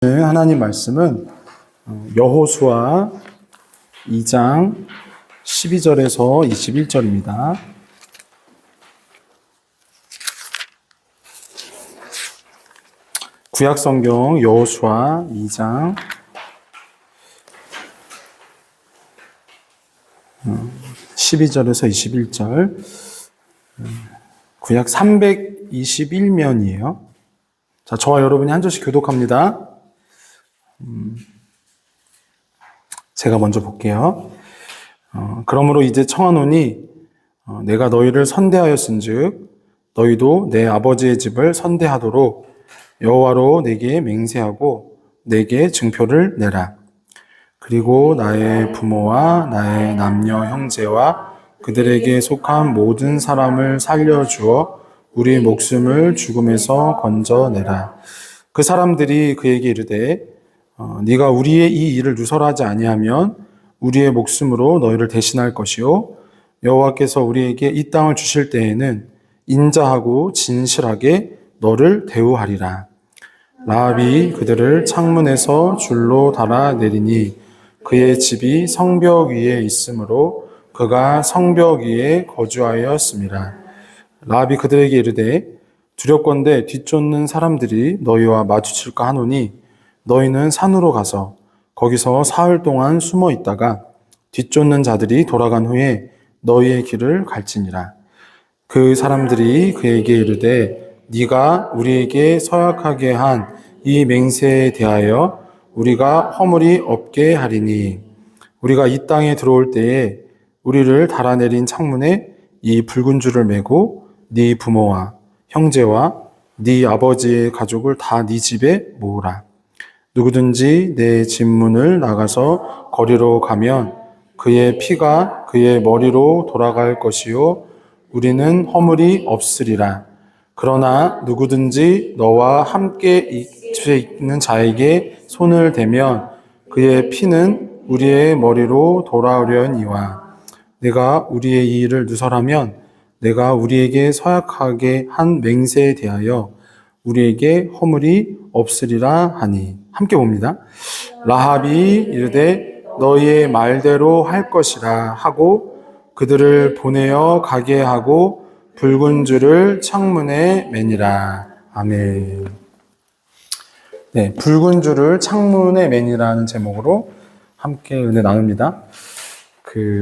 하나님 말씀은 여호수아 2장 12절에서 21절입니다. 구약성경 여호수아 2장 12절에서 21절, 구약 321면이에요. 자, 저와 여러분이 한 절씩 교독합니다. 제가 먼저 볼게요. 그러므로 이제 청하노니 내가 너희를 선대하였은즉 너희도 내 아버지의 집을 선대하도록 여호와로 내게 맹세하고 내게 증표를 내라. 그리고 나의 부모와 나의 남녀 형제와 그들에게 속한 모든 사람을 살려주어 우리 목숨을 죽음에서 건져내라. 그 사람들이 그에게 이르되 네가 우리의 이 일을 누설하지 아니하면 우리의 목숨으로 너희를 대신할 것이요 여호와께서 우리에게 이 땅을 주실 때에는 인자하고 진실하게 너를 대우하리라. 라합이 그들을 창문에서 줄로 달아 내리니 그의 집이 성벽 위에 있으므로 그가 성벽 위에 거주하였음이라. 라합이 그들에게 이르되 두렵건대 뒤쫓는 사람들이 너희와 마주칠까 하노니 너희는 산으로 가서 거기서 사흘 동안 숨어 있다가 뒤쫓는 자들이 돌아간 후에 너희의 길을 갈지니라. 그 사람들이 그에게 이르되 네가 우리에게 서약하게 한 이 맹세에 대하여 우리가 허물이 없게 하리니 우리가 이 땅에 들어올 때에 우리를 달아내린 창문에 이 붉은 줄을 매고 네 부모와 형제와 네 아버지의 가족을 다 네 집에 모으라. 누구든지 내 집 문을 나가서 거리로 가면 그의 피가 그의 머리로 돌아갈 것이요 우리는 허물이 없으리라. 그러나 누구든지 너와 함께 있는 자에게 손을 대면 그의 피는 우리의 머리로 돌아오려니와 내가 우리의 이 일을 누설하면 내가 우리에게 서약하게 한 맹세에 대하여 우리에게 허물이 없으리라 하니. 함께 봅니다. 라합이 이르되 너희의 말대로 할 것이라 하고 그들을 보내어 가게 하고 붉은 줄을 창문에 매니라. 아멘. 네, 붉은 줄을 창문에 매니라는 제목으로 함께 은혜 나눕니다.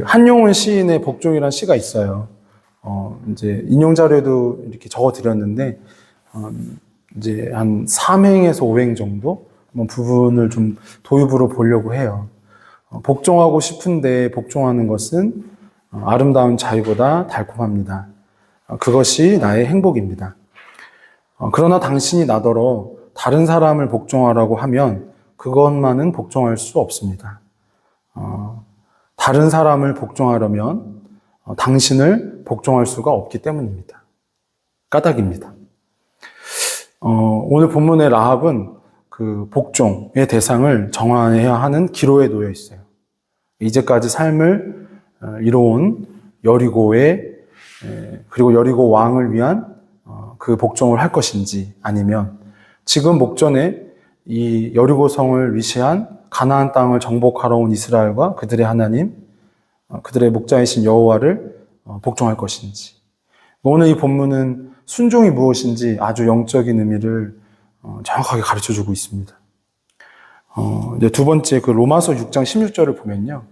한용운 시인의 복종이라는 시가 있어요. 이제 인용 자료도 이렇게 적어 드렸는데 이제 한 3행에서 5행 정도 한번 부분을 좀 도입으로 보려고 해요. 복종하고 싶은데 복종하는 것은 아름다운 자유보다 달콤합니다. 그것이 나의 행복입니다. 그러나 당신이 나더러 다른 사람을 복종하라고 하면 그것만은 복종할 수 없습니다. 다른 사람을 복종하려면 당신을 복종할 수가 없기 때문입니다. 까닭입니다. 오늘 본문의 라합은 그 복종의 대상을 정해야 하는 기로에 놓여 있어요. 이제까지 삶을 이뤄온 여리고의 그리고 여리고 왕을 위한 그 복종을 할 것인지 아니면 지금 목전에 이 여리고 성을 위시한 가나안 땅을 정복하러 온 이스라엘과 그들의 하나님, 그들의 목자이신 여호와를 복종할 것인지. 오늘 이 본문은 순종이 무엇인지 아주 영적인 의미를 정확하게 가르쳐주고 있습니다. 이제 두 번째 그 로마서 6장 16절을 보면요.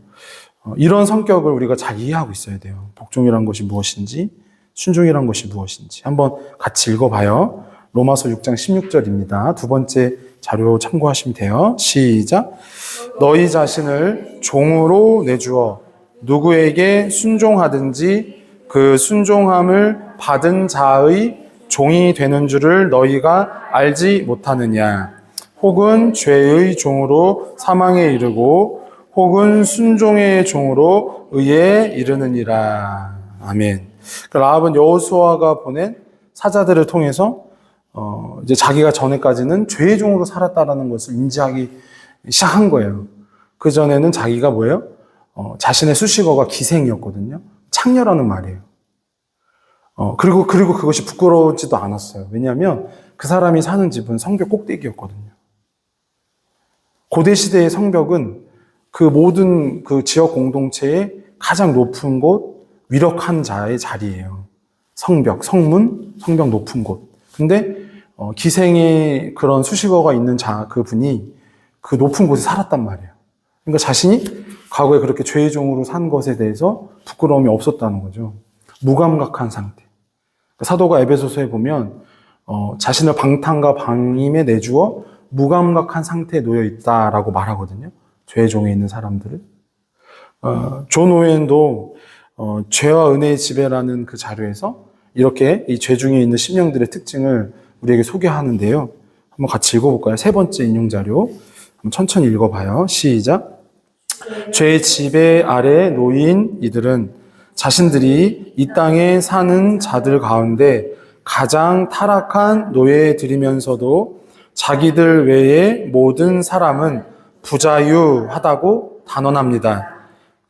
이런 성격을 우리가 잘 이해하고 있어야 돼요. 복종이란 것이 무엇인지, 순종이란 것이 무엇인지. 한번 같이 읽어봐요. 로마서 6장 16절입니다. 두 번째 자료 참고하시면 돼요. 시작. 너희 자신을 종으로 내주어 누구에게 순종하든지 그 순종함을 받은 자의 종이 되는 줄을 너희가 알지 못하느냐. 혹은 죄의 종으로 사망에 이르고 혹은 순종의 종으로 의에 이르느니라. 아멘. 라합은 여호수아가 보낸 사자들을 통해서 이제 자기가 전에까지는 죄의 종으로 살았다라는 것을 인지하기 시작한 거예요. 그 전에는 자기가 뭐예요? 자신의 수식어가 기생이었거든요. 창녀라는 말이에요. 그리고 그것이 부끄러우지도 않았어요. 왜냐하면 그 사람이 사는 집은 성벽 꼭대기였거든요. 고대 시대의 성벽은 그 모든 그 지역 공동체의 가장 높은 곳, 위력한 자의 자리예요. 성벽, 성문, 성벽 높은 곳. 근데 기생의 그런 수식어가 있는 그분이 그 높은 곳에 살았단 말이에요. 그러니까 자신이 과거에 그렇게 죄의 종으로 산 것에 대해서 부끄러움이 없었다는 거죠. 무감각한 상태. 사도가 에베소서에 보면 자신을 방탕과 방임에 내주어 무감각한 상태에 놓여 있다라고 말하거든요. 죄의 종에 있는 사람들을. 존 오웬도 죄와 은혜의 지배라는 그 자료에서 이렇게 이 죄 중에 있는 심령들의 특징을 우리에게 소개하는데요. 한번 같이 읽어볼까요? 세 번째 인용 자료. 한번 천천히 읽어봐요. 시작. 죄의 지배 아래 놓인 이들은 자신들이 이 땅에 사는 자들 가운데 가장 타락한 노예에 들이면서도 자기들 외의 모든 사람은 부자유하다고 단언합니다.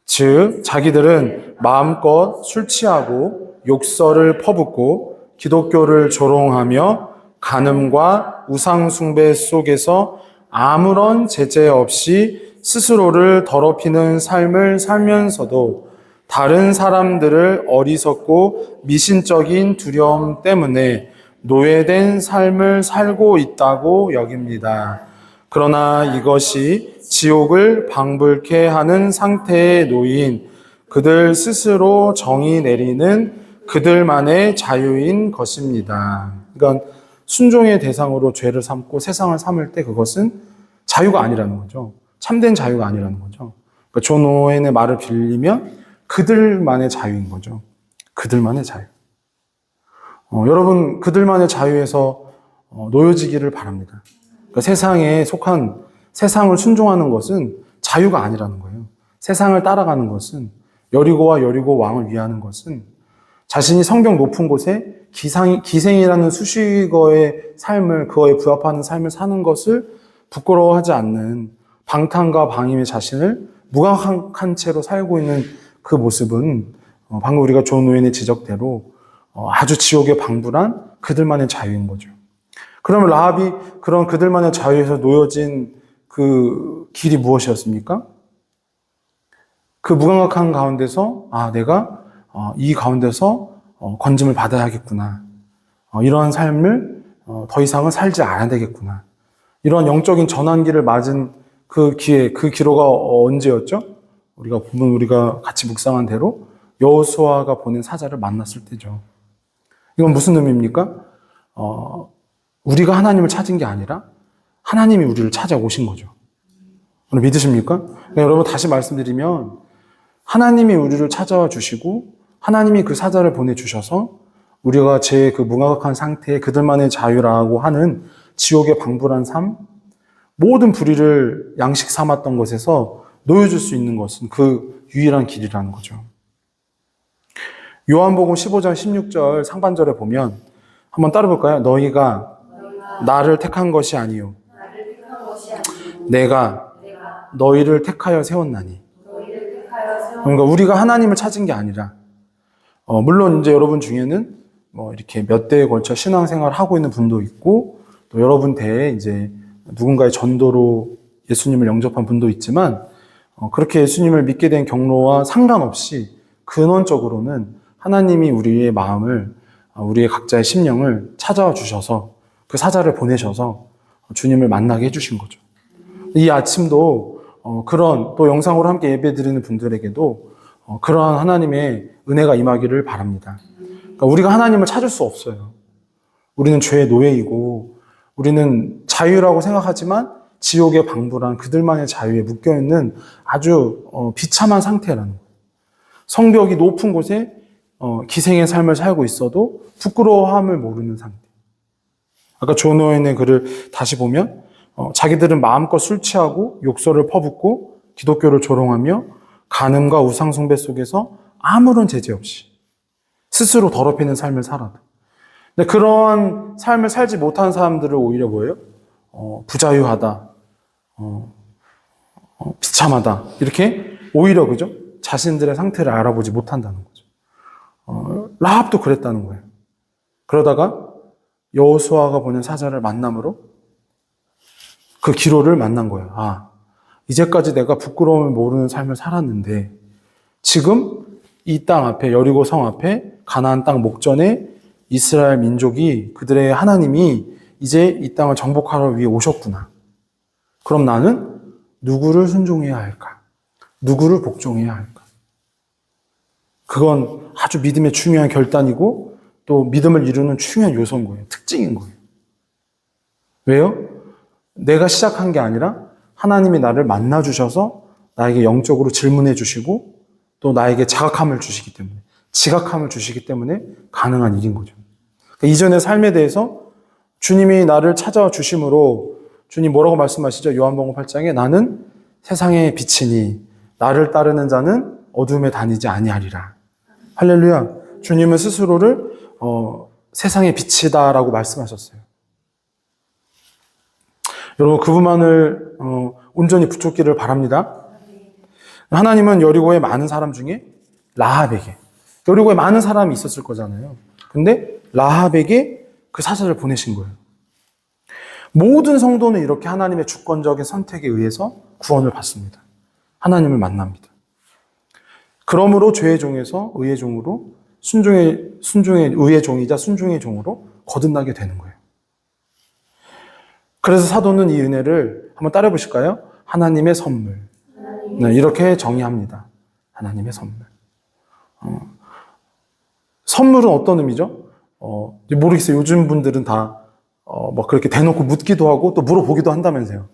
즉 자기들은 마음껏 술 취하고 욕설을 퍼붓고 기독교를 조롱하며 간음과 우상숭배 속에서 아무런 제재 없이 스스로를 더럽히는 삶을 살면서도 다른 사람들을 어리석고 미신적인 두려움 때문에 노예된 삶을 살고 있다고 여깁니다. 그러나 이것이 지옥을 방불케 하는 상태에 놓인 그들 스스로 정의 내리는 그들만의 자유인 것입니다. 그러니까 순종의 대상으로 죄를 삼고 세상을 삼을 때 그것은 자유가 아니라는 거죠. 참된 자유가 아니라는 거죠. 그러니까 존 오웬의 말을 빌리면 그들만의 자유인 거죠. 그들만의 자유. 여러분 그들만의 자유에서 놓여지기를 바랍니다. 그러니까 세상에 속한 세상을 순종하는 것은 자유가 아니라는 거예요. 세상을 따라가는 것은 여리고와 여리고 왕을 위하는 것은 자신이 성경 높은 곳에 기생이라는 수식어의 삶을 그거에 부합하는 삶을 사는 것을 부끄러워하지 않는 방탕과 방임의 자신을 무감각한 채로 살고 있는 그 모습은 방금 우리가 존 오웬의 지적대로 아주 지옥에 방불한 그들만의 자유인 거죠. 그러면 라합이 그런 그들만의 자유에서 놓여진 그 길이 무엇이었습니까? 그 무감각한 가운데서 내가 이 가운데서 건짐을 받아야겠구나. 이러한 삶을 더 이상은 살지 않아야 되겠구나. 이러한 영적인 전환기를 맞은 그 기회, 그 기로가 언제였죠? 우리가 같이 묵상한 대로 여호수아가 보낸 사자를 만났을 때죠. 이건 무슨 의미입니까? 우리가 하나님을 찾은 게 아니라 하나님이 우리를 찾아오신 거죠. 믿으십니까? 여러분 다시 말씀드리면 하나님이 우리를 찾아와 주시고 하나님이 그 사자를 보내주셔서 우리가 제 그 무감각한 상태에 그들만의 자유라고 하는 지옥의 방불한 삶, 모든 불의를 양식 삼았던 것에서 놓여줄 수 있는 것은 그 유일한 길이라는 거죠. 요한복음 15장 16절 상반절에 보면 한번 따라볼까요? 너희가 나를 택한 것이 아니요 내가 너희를 택하여 세웠나니. 그러니까 우리가 하나님을 찾은 게 아니라 물론 이제 여러분 중에는 이렇게 몇 대에 걸쳐 신앙생활을 하고 있는 분도 있고 또 여러분 대에 이제 누군가의 전도로 예수님을 영접한 분도 있지만 그렇게 예수님을 믿게 된 경로와 상관없이 근원적으로는 하나님이 우리의 마음을 우리의 각자의 심령을 찾아와 주셔서 그 사자를 보내셔서 주님을 만나게 해주신 거죠. 이 아침도 그런 또 영상으로 함께 예배드리는 분들에게도 그러한 하나님의 은혜가 임하기를 바랍니다. 그러니까 우리가 하나님을 찾을 수 없어요. 우리는 죄의 노예이고 우리는 자유라고 생각하지만 지옥의 방불한 그들만의 자유에 묶여있는 아주 비참한 상태라는 거예요. 성벽이 높은 곳에 기생의 삶을 살고 있어도 부끄러워함을 모르는 상태. 아까 존 오웬의 글을 다시 보면 자기들은 마음껏 술 취하고 욕설을 퍼붓고 기독교를 조롱하며 간음과 우상숭배 속에서 아무런 제재 없이 스스로 더럽히는 삶을 살아도. 근데 그러한 삶을 살지 못한 사람들을 오히려 뭐예요? 부자유하다, 비참하다 이렇게 오히려 그죠? 자신들의 상태를 알아보지 못한다는 거죠. 라합도 그랬다는 거예요. 그러다가 여호수아가 보낸 사자를 만남으로 그 기로를 만난 거예요. 이제까지 내가 부끄러움을 모르는 삶을 살았는데 지금 이 땅 앞에, 여리고 성 앞에, 가나안 땅 목전에 이스라엘 민족이, 그들의 하나님이 이제 이 땅을 정복하러 위해 오셨구나. 그럼 나는 누구를 순종해야 할까? 누구를 복종해야 할까? 그건 아주 믿음의 중요한 결단이고 또 믿음을 이루는 중요한 요소인 거예요. 특징인 거예요. 왜요? 내가 시작한 게 아니라 하나님이 나를 만나주셔서 나에게 영적으로 질문해 주시고 또 나에게 자각함을 주시기 때문에, 지각함을 주시기 때문에 가능한 일인 거죠. 그러니까 이전의 삶에 대해서 주님이 나를 찾아와 주심으로 주님 뭐라고 말씀하시죠? 요한복음 8장에 나는 세상의 빛이니 나를 따르는 자는 어둠에 다니지 아니하리라. 할렐루야. 주님은 스스로를 세상의 빛이다라고 말씀하셨어요. 여러분 그분만을 온전히 붙잡기를 바랍니다. 하나님은 여리고의 많은 사람 중에 라합에게, 여리고에 많은 사람이 있었을 거잖아요. 근데 라합에게 그 사자를 보내신 거예요. 모든 성도는 이렇게 하나님의 주권적인 선택에 의해서 구원을 받습니다. 하나님을 만납니다. 그러므로 죄의 종에서 의의 종으로, 순종의 의의 종이자 순종의 종으로 거듭나게 되는 거예요. 그래서 사도는 이 은혜를 한번 따라 보실까요? 하나님의 선물. 네, 이렇게 정의합니다. 하나님의 선물. 선물은 어떤 의미죠? 모르겠어요. 요즘 분들은 다 막 그렇게 대놓고 묻기도 하고 또 물어보기도 한다면서요.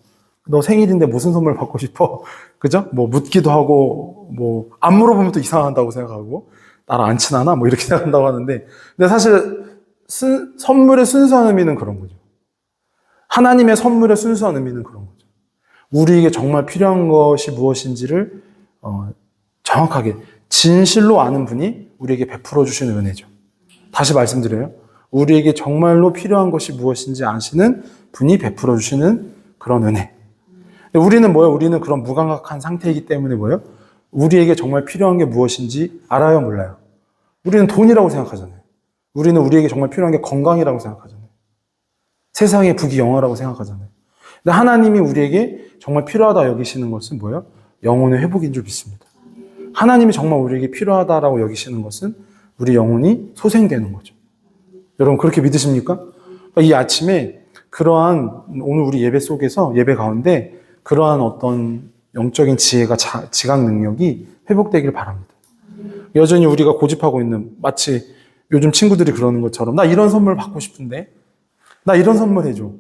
너 생일인데 무슨 선물 받고 싶어? 그죠? 뭐 묻기도 하고 뭐 안 물어보면 또 이상한다고 생각하고 나랑 안 친하나? 뭐 이렇게 생각한다고 하는데, 근데 사실 선물의 순수한 의미는 그런 거죠. 하나님의 선물의 순수한 의미는 그런 거죠. 우리에게 정말 필요한 것이 무엇인지를 정확하게 진실로 아는 분이 우리에게 베풀어 주시는 은혜죠. 다시 말씀드려요. 우리에게 정말로 필요한 것이 무엇인지 아시는 분이 베풀어 주시는 그런 은혜. 근데 우리는 뭐예요? 우리는 그런 무감각한 상태이기 때문에 뭐예요? 우리에게 정말 필요한 게 무엇인지 알아요, 몰라요? 우리는 돈이라고 생각하잖아요. 우리는 우리에게 정말 필요한 게 건강이라고 생각하잖아요. 세상의 부귀 영화라고 생각하잖아요. 근데 하나님이 우리에게 정말 필요하다 여기시는 것은 뭐예요? 영혼의 회복인 줄 믿습니다. 하나님이 정말 우리에게 필요하다라고 여기시는 것은 우리 영혼이 소생되는 거죠. 여러분 그렇게 믿으십니까? 이 아침에 그러한 오늘 우리 예배 속에서, 예배 가운데 그러한 어떤 영적인 지혜가, 지각 능력이 회복되길 바랍니다. 여전히 우리가 고집하고 있는, 마치 요즘 친구들이 그러는 것처럼 나 이런 선물 받고 싶은데, 나 이런 선물 해줘.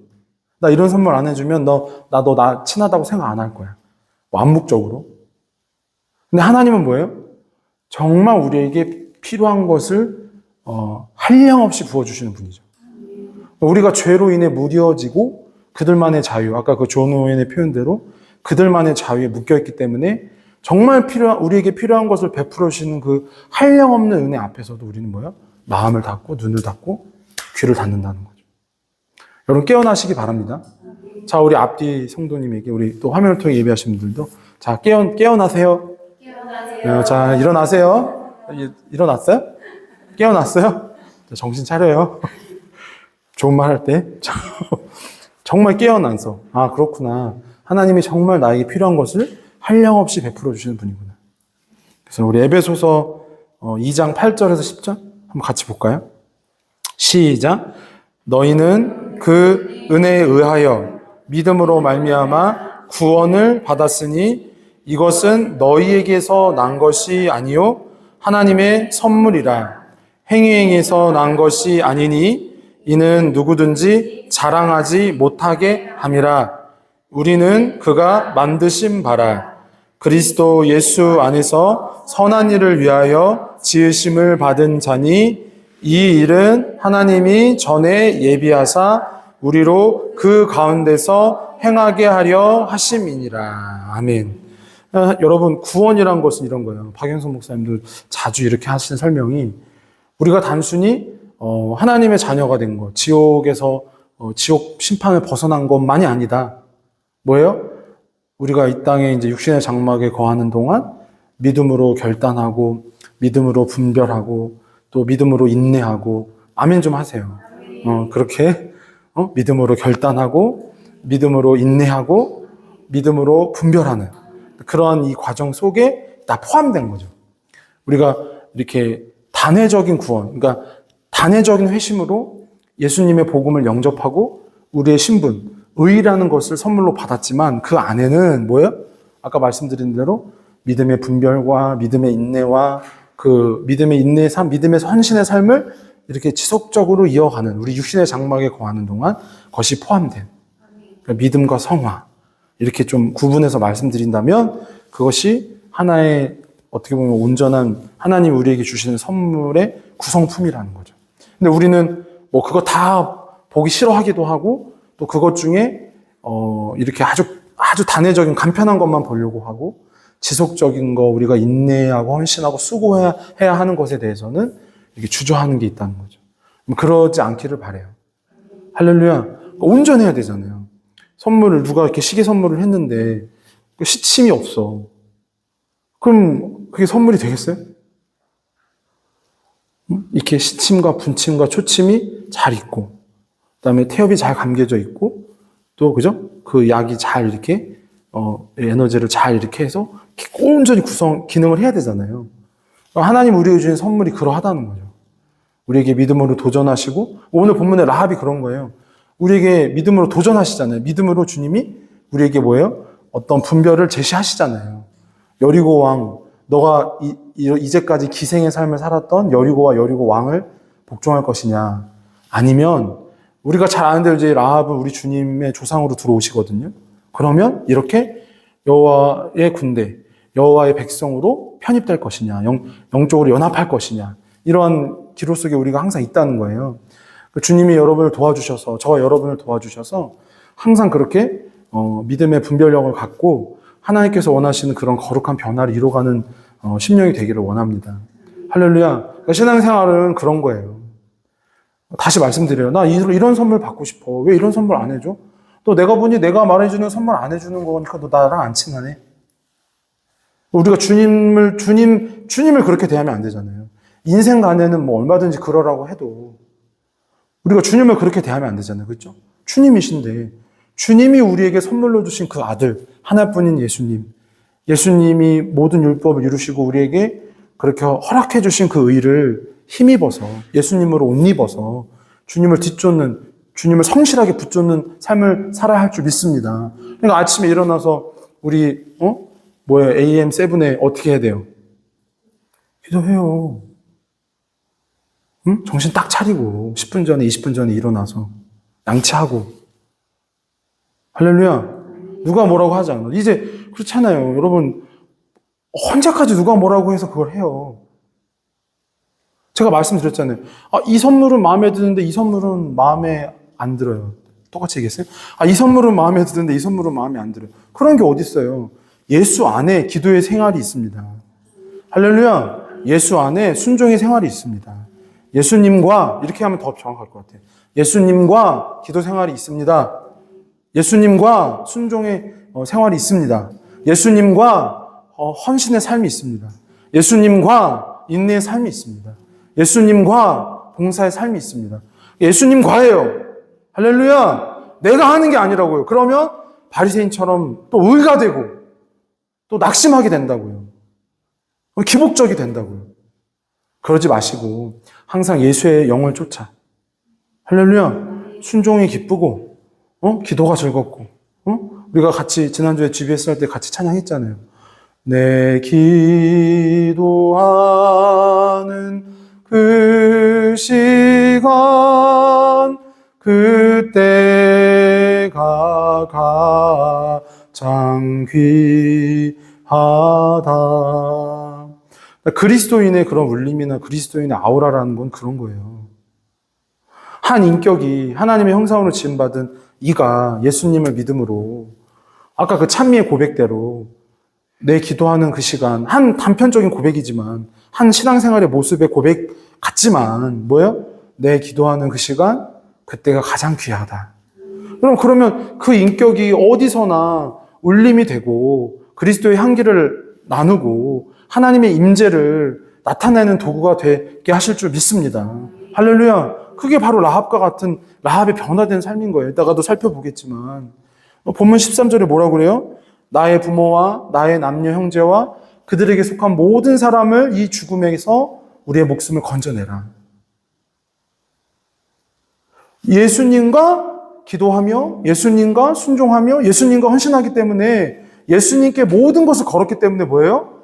나 이런 선물 안 해주면 나 친하다고 생각 안 할 거야. 암묵적으로. 근데 하나님은 뭐예요? 정말 우리에게 필요한 것을 한량없이 부어주시는 분이죠. 우리가 죄로 인해 무뎌지고 그들만의 자유, 아까 그 존 오웬의 표현대로 그들만의 자유에 묶여있기 때문에 정말 우리에게 필요한 것을 베풀어 주시는 그 한량없는 은혜 앞에서도 우리는 뭐예요? 마음을 닫고 눈을 닫고 귀를 닫는다는 거죠. 여러분 깨어나시기 바랍니다. 자, 우리 앞뒤 성도님에게, 우리 또 화면을 통해 예배하시는 분들도 자, 깨어나세요. 자, 일어나세요. 일어났어요? 깨어났어요? 자, 정신 차려요. 좋은 말 할 때. 정말 깨어나서, 아, 그렇구나. 하나님이 정말 나에게 필요한 것을 한량없이 베풀어 주시는 분이구나. 그래서 우리 에베소서 2장 8절에서 10절 한번 같이 볼까요? 시작. 너희는 그 은혜에 의하여 믿음으로 말미암아 구원을 받았으니 이것은 너희에게서 난 것이 아니요 하나님의 선물이라. 행위에서 난 것이 아니니 이는 누구든지 자랑하지 못하게 함이라. 우리는 그가 만드신 바라 그리스도 예수 안에서 선한 일을 위하여 지으심을 받은 자니 이 일은 하나님이 전에 예비하사 우리로 그 가운데서 행하게 하려 하심이니라. 아멘. 여러분 구원이란 것은 이런 거예요. 박영선 목사님도 자주 이렇게 하시는 설명이, 우리가 단순히 하나님의 자녀가 된 것, 지옥에서 지옥 심판을 벗어난 것만이 아니다. 뭐예요? 우리가 이 땅에 이제 육신의 장막에 거하는 동안 믿음으로 결단하고, 믿음으로 분별하고, 또 믿음으로 인내하고, 아멘 좀 하세요. 그렇게 믿음으로 결단하고, 믿음으로 인내하고, 믿음으로 분별하는 그러한 이 과정 속에 다 포함된 거죠. 우리가 이렇게 단회적인 구원, 그러니까 단회적인 회심으로 예수님의 복음을 영접하고 우리의 신분, 의라는 것을 선물로 받았지만 그 안에는 뭐예요? 아까 말씀드린 대로 믿음의 분별과 믿음의 인내와 그 믿음의 인내의 삶, 믿음의 헌신의 삶을 이렇게 지속적으로 이어가는 우리 육신의 장막에 거하는 동안 것이 포함된 그러니까 믿음과 성화 이렇게 좀 구분해서 말씀드린다면 그것이 하나의 어떻게 보면 온전한 하나님 우리에게 주시는 선물의 구성품이라는 거죠. 근데 우리는 뭐 그거 다 보기 싫어하기도 하고 또 그것 중에 이렇게 아주 단회적인 간편한 것만 보려고 하고 지속적인 거 우리가 인내하고 헌신하고 수고해야 하는 것에 대해서는 이렇게 주저하는 게 있다는 거죠. 그러지 않기를 바라요. 할렐루야. 온전해야 되잖아요. 선물을 누가 이렇게 시계 선물을 했는데 시침이 없어. 그럼 그게 선물이 되겠어요? 이렇게 시침과 분침과 초침이 잘 있고 그다음에 태엽이 잘 감겨져 있고 또 그죠? 그 약이 잘 이렇게 에너지를 잘 이렇게 해서 이렇게 온전히 기능을 해야 되잖아요. 하나님 우리에게 주신 선물이 그러하다는 거죠. 우리에게 믿음으로 도전하시고 오늘 본문의 라합이 그런 거예요. 우리에게 믿음으로 도전하시잖아요. 믿음으로 주님이 우리에게 뭐예요? 어떤 분별을 제시하시잖아요. 여리고 왕, 너가 이제까지 기생의 삶을 살았던 여리고와 여리고 왕을 복종할 것이냐? 아니면 우리가 잘 아는데 이제 라합은 우리 주님의 조상으로 들어오시거든요. 그러면 이렇게 여호와의 군대, 여호와의 백성으로 편입될 것이냐, 영적으로 연합할 것이냐, 이러한 기로 속에 우리가 항상 있다는 거예요. 주님이 여러분을 도와주셔서, 저와 여러분을 도와주셔서 항상 그렇게 믿음의 분별력을 갖고 하나님께서 원하시는 그런 거룩한 변화를 이뤄가는 심령이 되기를 원합니다. 할렐루야. 그러니까 신앙생활은 그런 거예요. 다시 말씀드려요. 나 이런 선물 받고 싶어. 왜 이런 선물 안 해줘? 또 내가 보니 내가 말해주는 선물 안 해주는 거니까 너 나랑 안 친하네. 우리가 주님을 그렇게 대하면 안 되잖아요. 인생 간에는 뭐 얼마든지 그러라고 해도 우리가 주님을 그렇게 대하면 안 되잖아요. 그렇죠? 주님이신데 주님이 우리에게 선물로 주신 그 아들 하나뿐인 예수님이 모든 율법을 이루시고 우리에게 그렇게 허락해 주신 그 의를 힘입어서 예수님으로 옷 입어서 주님을 뒤쫓는 주님을 성실하게 붙쫓는 삶을 살아야 할 줄 믿습니다. 그러니까 아침에 일어나서 우리 AM7에 어떻게 해야 돼요? 기도해요. 응? 정신 딱 차리고 10분 전에 20분 전에 일어나서 양치하고 할렐루야. 누가 뭐라고 하지 않아. 이제 그렇잖아요. 여러분 언제까지 누가 뭐라고 해서 그걸 해요. 제가 말씀드렸잖아요. 이 선물은 마음에 드는데 이 선물은 마음에 안 들어요. 똑같이 얘기했어요? 이 선물은 마음에 드는데 이 선물은 마음에 안 들어요. 그런 게 어디 있어요? 예수 안에 기도의 생활이 있습니다. 할렐루야. 예수 안에 순종의 생활이 있습니다. 예수님과 이렇게 하면 더 정확할 것 같아요. 예수님과 기도 생활이 있습니다. 예수님과 순종의 생활이 있습니다. 예수님과 헌신의 삶이 있습니다. 예수님과 인내의 삶이 있습니다. 예수님과 봉사의 삶이 있습니다. 예수님과예요. 할렐루야. 내가 하는 게 아니라고요. 그러면 바리새인처럼 또 의가 되고 또 낙심하게 된다고요. 기복적이 된다고요. 그러지 마시고 항상 예수의 영을 쫓아. 할렐루야. 순종이 기쁘고 기도가 즐겁고 우리가 같이 지난주에 GBS 할 때 같이 찬양했잖아요. 내 기도하는 그 시간 그때가 가장 귀하다. 그리스도인의 그런 울림이나 그리스도인의 아우라라는 건 그런 거예요. 한 인격이 하나님의 형상으로 지음받은 이가 예수님을 믿음으로 아까 그 찬미의 고백대로 내 기도하는 그 시간 한 단편적인 고백이지만 한 신앙생활의 모습의 고백 같지만 뭐예요? 내 기도하는 그 시간 그때가 가장 귀하다. 그러면 그 인격이 어디서나 울림이 되고 그리스도의 향기를 나누고 하나님의 임재를 나타내는 도구가 되게 하실 줄 믿습니다. 할렐루야. 그게 바로 라합과 같은 라합의 변화된 삶인 거예요. 이따가도 살펴보겠지만 본문 13절에 뭐라고 그래요? 나의 부모와 나의 남녀 형제와 그들에게 속한 모든 사람을 이 죽음에서 우리의 목숨을 건져내라. 예수님과 기도하며 예수님과 순종하며 예수님과 헌신하기 때문에 예수님께 모든 것을 걸었기 때문에 뭐예요?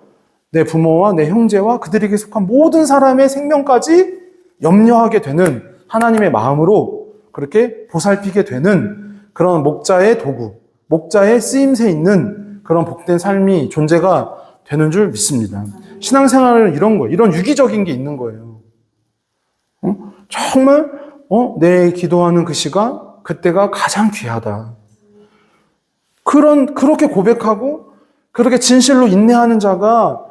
내 부모와 내 형제와 그들에게 속한 모든 사람의 생명까지 염려하게 되는 하나님의 마음으로 그렇게 보살피게 되는 그런 목자의 도구, 목자의 쓰임새 있는 그런 복된 삶이 존재가 되는 줄 믿습니다. 신앙생활은 이런 거예요. 이런 유기적인 게 있는 거예요. 정말 내 기도하는 그 시간, 그때가 가장 귀하다. 그렇게 고백하고 그렇게 진실로 인내하는 자가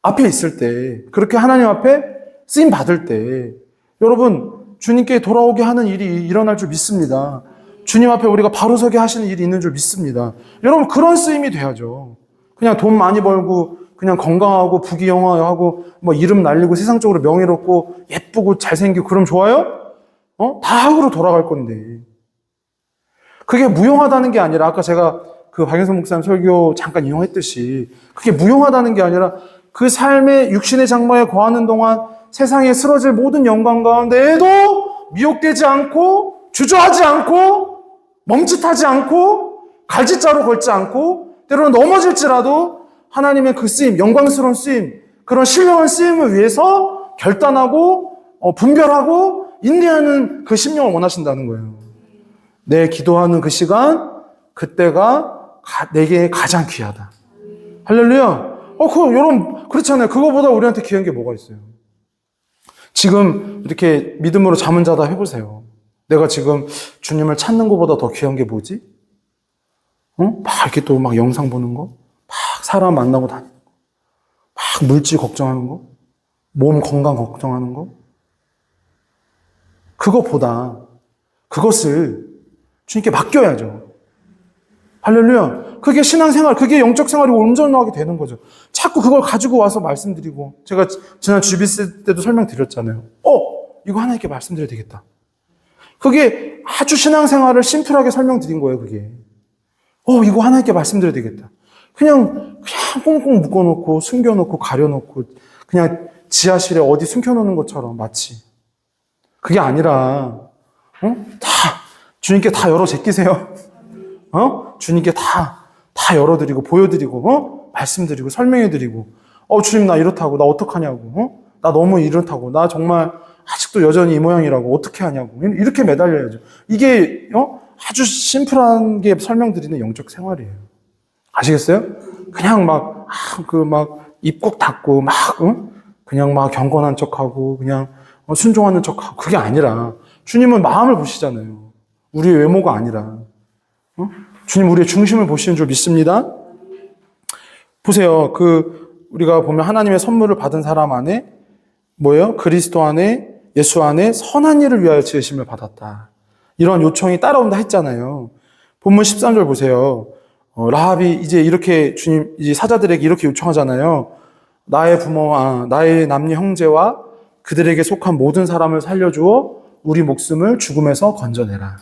앞에 있을 때, 그렇게 하나님 앞에 쓰임 받을 때, 여러분 주님께 돌아오게 하는 일이 일어날 줄 믿습니다. 주님 앞에 우리가 바로 서게 하시는 일이 있는 줄 믿습니다. 여러분 그런 쓰임이 돼야죠. 그냥 돈 많이 벌고 그냥 건강하고 부귀영화하고 뭐 이름 날리고 세상적으로 명예롭고 예쁘고 잘생기고 그럼 좋아요? 다 하으로 돌아갈 건데. 그게 무용하다는 게 아니라 아까 제가 그 박영선 목사님 설교 잠깐 인용했듯이 그게 무용하다는 게 아니라 그 삶의 육신의 장막에 거하는 동안 세상에 쓰러질 모든 영광 가운데에도 미혹되지 않고 주저하지 않고 멈칫하지 않고 갈짓자로 걸지 않고 때로는 넘어질지라도 하나님의 그 쓰임, 영광스러운 쓰임, 그런 신령한 쓰임을 위해서 결단하고 분별하고 인내하는 그 심령을 원하신다는 거예요. 내 기도하는 그 시간, 그때가 내게 가장 귀하다. 할렐루야. 여러분, 그렇잖아요. 그거보다 우리한테 귀한 게 뭐가 있어요? 지금 이렇게 믿음으로 잠은 자다 해보세요. 내가 지금 주님을 찾는 것보다 더 귀한 게 뭐지? 막 이렇게 또 막 영상 보는 거? 막 사람 만나고 다니는 거? 막 물질 걱정하는 거? 몸 건강 걱정하는 거? 그것보다 그것을 주님께 맡겨야죠. 할렐루야. 그게 신앙생활, 그게 영적 생활이 온전하게 되는 거죠. 자꾸 그걸 가지고 와서 말씀드리고, 제가 지난 주비스 때도 설명드렸잖아요. 이거 하나님께 말씀드려야 되겠다. 그게 아주 신앙생활을 심플하게 설명드린 거예요, 그게. 이거 하나님께 말씀드려야 되겠다. 그냥 꽁꽁 묶어놓고, 숨겨놓고, 가려놓고, 그냥 지하실에 어디 숨겨놓는 것처럼 마치. 그게 아니라, 다, 주님께 다 열어 제끼세요. 주님께 다 열어드리고, 보여드리고, 말씀드리고, 설명해드리고, 주님 나 이렇다고, 나 어떡하냐고, 나 너무 이렇다고, 나 정말 아직도 여전히 이 모양이라고, 어떻게 하냐고, 이렇게 매달려야죠. 이게, 아주 심플한 게 설명드리는 영적 생활이에요. 아시겠어요? 그냥 입 꼭 닫고, 그냥 경건한 척하고, 그냥 순종하는 척하고, 그게 아니라, 주님은 마음을 보시잖아요. 우리의 외모가 아니라. 주님 우리의 중심을 보시는 줄 믿습니다. 보세요. 우리가 보면 하나님의 선물을 받은 사람 안에, 뭐예요? 그리스도 안에, 예수 안에 선한 일을 위하여 지으심을 받았다. 이런 요청이 따라온다 했잖아요. 본문 13절 보세요. 라합이 이제 이렇게 주님, 이제 사자들에게 이렇게 요청하잖아요. 나의 부모와 나의 남녀 형제와 그들에게 속한 모든 사람을 살려주어 우리 목숨을 죽음에서 건져내라.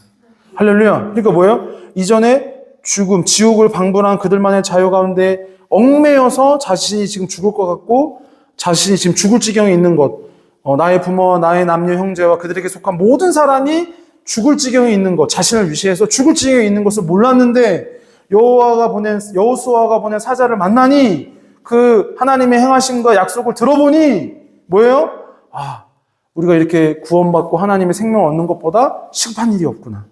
할렐루야. 그러니까 뭐예요? 이전에 죽음, 지옥을 방불한 그들만의 자유 가운데 얽매여서 자신이 지금 죽을 것 같고 자신이 지금 죽을 지경에 있는 것, 나의 부모와 나의 남녀 형제와 그들에게 속한 모든 사람이 죽을 지경에 있는 것, 자신을 위시해서 죽을 지경에 있는 것을 몰랐는데 여호수아가 보낸 사자를 만나니 그 하나님의 행하심과 약속을 들어보니 뭐예요? 우리가 이렇게 구원받고 하나님의 생명을 얻는 것보다 시급한 일이 없구나.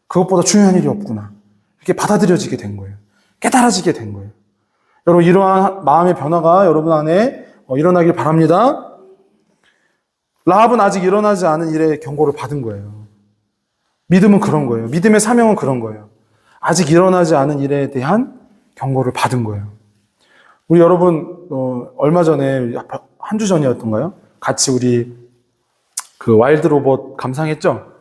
그것보다 중요한 일이 없구나. 이렇게 받아들여지게 된 거예요. 깨달아지게 된 거예요. 여러분 이러한 마음의 변화가 여러분 안에 일어나길 바랍니다. 라합은 아직 일어나지 않은 일의 경고를 받은 거예요. 믿음은 그런 거예요. 믿음의 사명은 그런 거예요. 아직 일어나지 않은 일에 대한 경고를 받은 거예요. 우리 여러분 얼마 전에 한 주 전이었던가요? 같이 우리 그 와일드 로봇 감상했죠?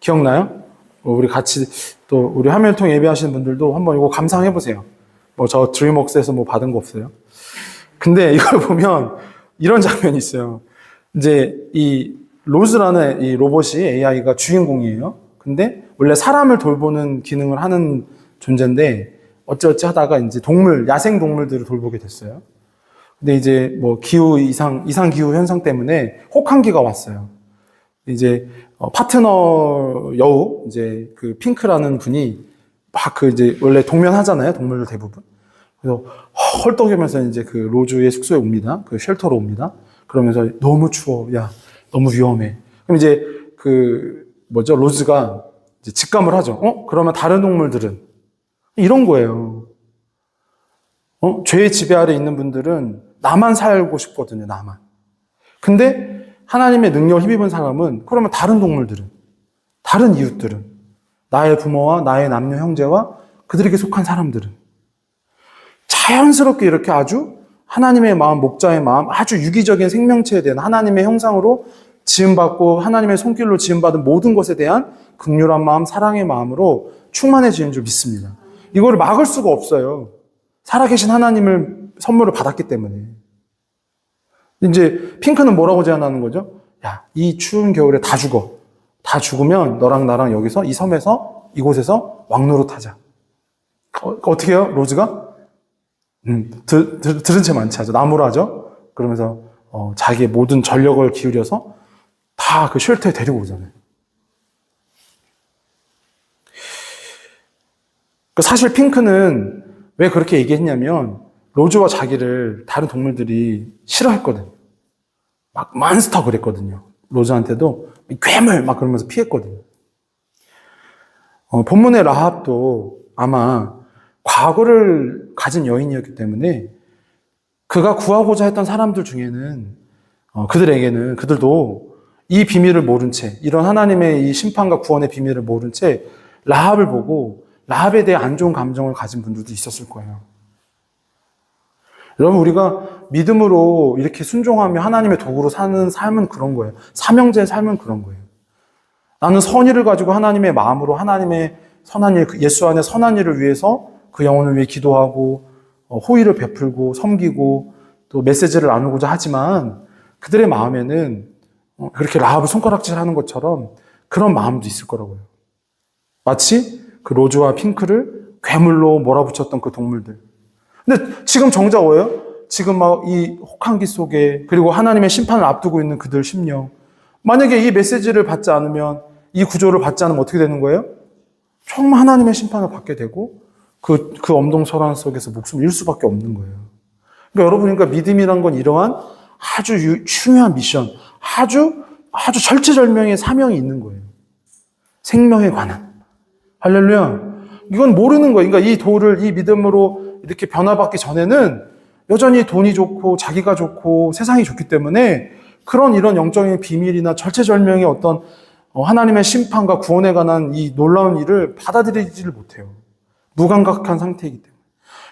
기억나요? 우리 같이 또 우리 화면을 통해 예배하시는 분들도 한번 이거 감상해 보세요. 저 드림웍스에서 받은 거 없어요. 근데 이걸 보면 이런 장면이 있어요. 이제 이 로즈라는 이 로봇이 AI가 주인공이에요. 근데 원래 사람을 돌보는 기능을 하는 존재인데 어찌어찌 하다가 이제 야생 동물들을 돌보게 됐어요. 근데 이제 뭐 이상 기후 현상 때문에 혹한기가 왔어요. 이제 파트너 여우 이제 그 핑크라는 분이 막 이제 원래 동면하잖아요, 동물들 대부분. 그래서 헐떡이면서 이제 그 로즈의 숙소에 옵니다. 그 쉘터로 옵니다. 그러면서 너무 추워, 야 너무 위험해. 그럼 이제 로즈가 이제 직감을 하죠. 그러면 다른 동물들은 이런 거예요. 죄의 지배 아래 있는 분들은 나만 살고 싶거든요, 나만. 근데 하나님의 능력을 힘입은 사람은 그러면 다른 동물들은, 다른 이웃들은, 나의 부모와 나의 남녀 형제와 그들에게 속한 사람들은 자연스럽게 이렇게 아주 하나님의 마음, 목자의 마음, 아주 유기적인 생명체에 대한 하나님의 형상으로 지음받고 하나님의 손길로 지음받은 모든 것에 대한 긍휼한 마음, 사랑의 마음으로 충만해지는 줄 믿습니다. 이거를 막을 수가 없어요. 살아계신 하나님을 선물을 받았기 때문에. 이제 핑크는 뭐라고 제안하는 거죠? 야, 이 추운 겨울에 다 죽어. 다 죽으면 너랑 나랑 여기서 이 섬에서 이곳에서 왕노릇하자. 어떻게 해요? 로즈가? 들은 채 많지 하죠. 나무로 하죠. 그러면서 자기의 모든 전력을 기울여서 다 그 쉘터에 데리고 오잖아요. 사실 핑크는 왜 그렇게 얘기했냐면 로즈와 자기를 다른 동물들이 싫어했거든. 막 몬스터 그랬거든요. 로즈한테도 괴물 막 그러면서 피했거든요. 본문의 라합도 아마 과거를 가진 여인이었기 때문에 그가 구하고자 했던 사람들 중에는 그들도 이 비밀을 모른 채, 이런 하나님의 이 심판과 구원의 비밀을 모른 채 라합을 보고 라합에 대해 안 좋은 감정을 가진 분들도 있었을 거예요. 여러분, 우리가 믿음으로 이렇게 순종하며 하나님의 도구로 사는 삶은 그런 거예요. 사명자의 삶은 그런 거예요. 나는 선의를 가지고 하나님의 마음으로 하나님의 선한 일, 예수 안에 선한 일을 위해서 그 영혼을 위해 기도하고 호의를 베풀고 섬기고 또 메시지를 나누고자 하지만 그들의 마음에는 그렇게 라합을 손가락질하는 것처럼 그런 마음도 있을 거라고요. 마치 그 로즈와 핑크를 괴물로 몰아붙였던 그 동물들. 근데 지금 정작 뭐예요? 지금 막 이 혹한기 속에 그리고 하나님의 심판을 앞두고 있는 그들 심령. 만약에 이 메시지를 받지 않으면, 이 구조를 받지 않으면 어떻게 되는 거예요? 정말 하나님의 심판을 받게 되고 그 엄동설한 속에서 목숨을 잃을 수밖에 없는 거예요. 그러니까 여러분, 믿음이란 건 이러한 아주 중요한 미션, 아주 절체절명의 사명이 있는 거예요. 생명에 관한. 할렐루야. 이건 모르는 거예요. 그러니까 이 믿음으로 이렇게 변화받기 전에는 여전히 돈이 좋고 자기가 좋고 세상이 좋기 때문에 이런 영적인 비밀이나 절체절명의 어떤 하나님의 심판과 구원에 관한 이 놀라운 일을 받아들이지를 못해요. 무감각한 상태이기 때문에.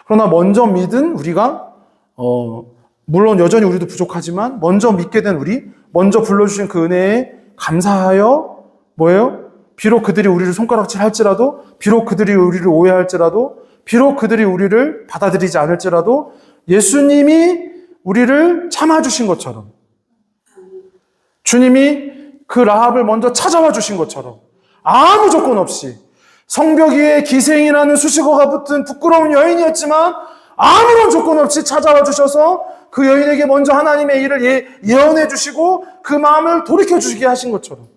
그러나 먼저 믿은 우리가 물론 여전히 우리도 부족하지만 먼저 믿게 된 우리, 먼저 불러주신 그 은혜에 감사하여 뭐예요? 비록 그들이 우리를 손가락질할지라도, 비록 그들이 우리를 오해할지라도, 비록 그들이 우리를 받아들이지 않을지라도 예수님이 우리를 참아주신 것처럼, 주님이 그 라합을 먼저 찾아와 주신 것처럼 아무 조건 없이 성벽 위에 기생이라는 수식어가 붙은 부끄러운 여인이었지만 아무런 조건 없이 찾아와 주셔서 그 여인에게 먼저 하나님의 일을 예언해 주시고 그 마음을 돌이켜 주시게 하신 것처럼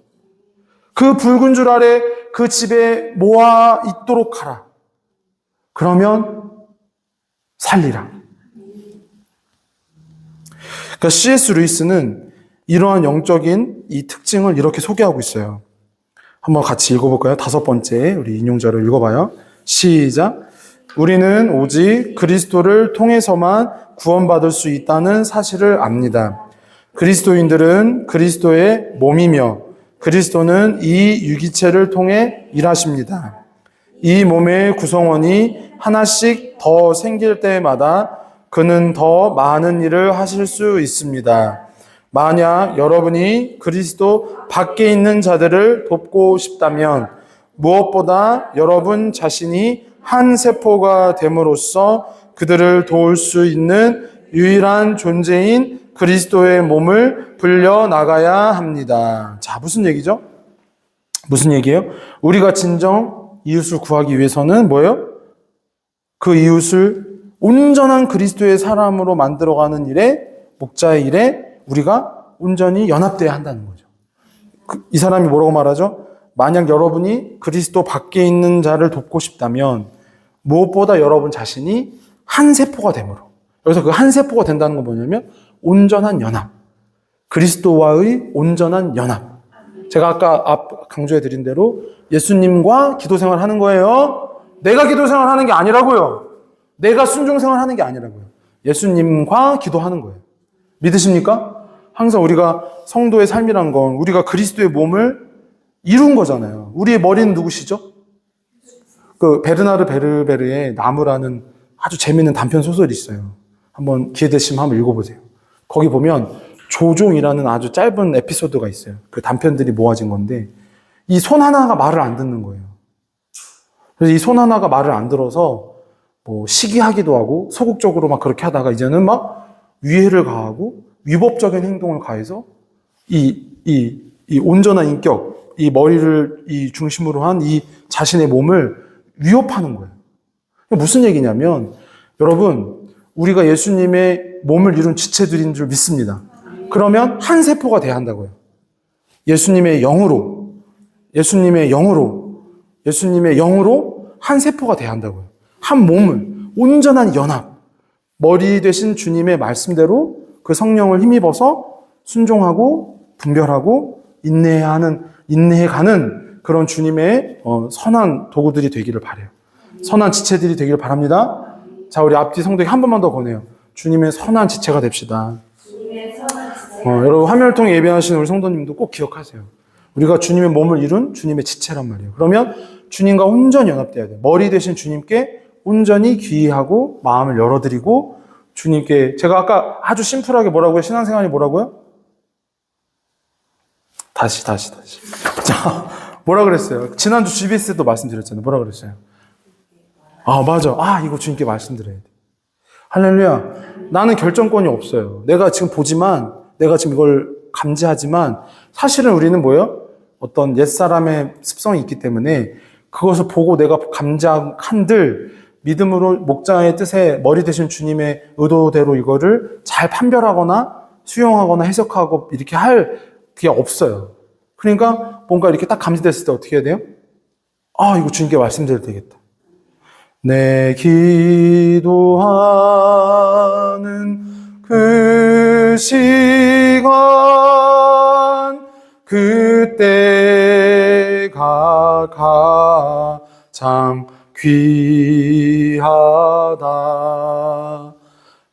그 붉은 줄 아래 그 집에 모아 있도록 하라. 그러면 살리라. 그러니까 C.S. 루이스는 이러한 영적인 이 특징을 이렇게 소개하고 있어요. 한번 같이 읽어볼까요? 5번째 우리 인용자를 읽어봐요. 시작. 우리는 오직 그리스도를 통해서만 구원받을 수 있다는 사실을 압니다. 그리스도인들은 그리스도의 몸이며 그리스도는 이 유기체를 통해 일하십니다. 이 몸의 구성원이 하나씩 더 생길 때마다 그는 더 많은 일을 하실 수 있습니다. 만약 여러분이 그리스도 밖에 있는 자들을 돕고 싶다면 무엇보다 여러분 자신이 한 세포가 됨으로써 그들을 도울 수 있는 유일한 존재인 그리스도의 몸을 불려나가야 합니다. 자, 무슨 얘기죠? 무슨 얘기예요? 우리가 진정 이웃을 구하기 위해서는 뭐예요? 그 이웃을 온전한 그리스도의 사람으로 만들어가는 일에, 목자의 일에 우리가 온전히 연합돼야 한다는 거죠. 이 사람이 뭐라고 말하죠? 만약 여러분이 그리스도 밖에 있는 자를 돕고 싶다면 무엇보다 여러분 자신이 한 세포가 되므로. 여기서 그 한 세포가 된다는 건 뭐냐면 온전한 연합. 그리스도와의 온전한 연합. 제가 아까 강조해 드린 대로 예수님과 기도 생활 하는 거예요. 내가 기도 생활 하는 게 아니라고요. 내가 순종 생활 하는 게 아니라고요. 예수님과 기도하는 거예요. 믿으십니까? 항상 우리가 성도의 삶이란 건 우리가 그리스도의 몸을 이룬 거잖아요. 우리의 머리는 누구시죠? 그 베르나르 베르베르의 나무라는 아주 재미있는 단편 소설이 있어요. 한번 기회 되시면 한번 읽어보세요. 거기 보면 조종이라는 아주 짧은 에피소드가 있어요. 그 단편들이 모아진 건데 이 손 하나가 말을 안 듣는 거예요. 그래서 이 손 하나가 말을 안 들어서 뭐 시기하기도 하고 소극적으로 막 그렇게 하다가 이제는 막 위해를 가하고 위법적인 행동을 가해서 이 온전한 인격, 이 머리를 이 중심으로 한 이 자신의 몸을 위협하는 거예요. 무슨 얘기냐면 여러분 우리가 예수님의 몸을 이룬 지체들인 줄 믿습니다. 그러면 한 세포가 돼야 한다고요. 예수님의 영으로 한 세포가 돼야 한다고요. 한 몸을 온전한 연합, 머리 되신 주님의 말씀대로 그 성령을 힘입어서 순종하고 분별하고 인내해가는 그런 주님의 선한 도구들이 되기를 바라요. 선한 지체들이 되기를 바랍니다. 자, 우리 앞뒤 성도에게 한 번만 더 권해요. 주님의 선한 지체가 됩시다. 여러분 화면을 통해 예배하시는 우리 성도님도 꼭 기억하세요. 우리가 주님의 몸을 이룬 주님의 지체란 말이에요. 그러면 주님과 온전히 연합돼야 돼요. 머리 되신 주님께 온전히 귀의하고 마음을 열어드리고 주님께 제가 아까 아주 심플하게 뭐라고요? 신앙생활이 뭐라고요? 다시. 자, 뭐라 그랬어요? 지난주 GBS 때도 말씀드렸잖아요. 뭐라 그랬어요? 맞아. 이거 주님께 말씀드려야 돼. 할렐루야. 나는 결정권이 없어요. 내가 지금 보지만, 내가 지금 이걸 감지하지만, 사실은 우리는 뭐예요? 어떤 옛사람의 습성이 있기 때문에 그것을 보고 내가 감지한들 믿음으로 목자의 뜻에 머리 되신 주님의 의도대로 이거를 잘 판별하거나 수용하거나 해석하고 이렇게 할 그게 없어요. 그러니까 뭔가 이렇게 딱 감지됐을 때 어떻게 해야 돼요? 이거 주님께 말씀드려야 되겠다. 내 기도하는 그 시간 그때가 가장 귀하다.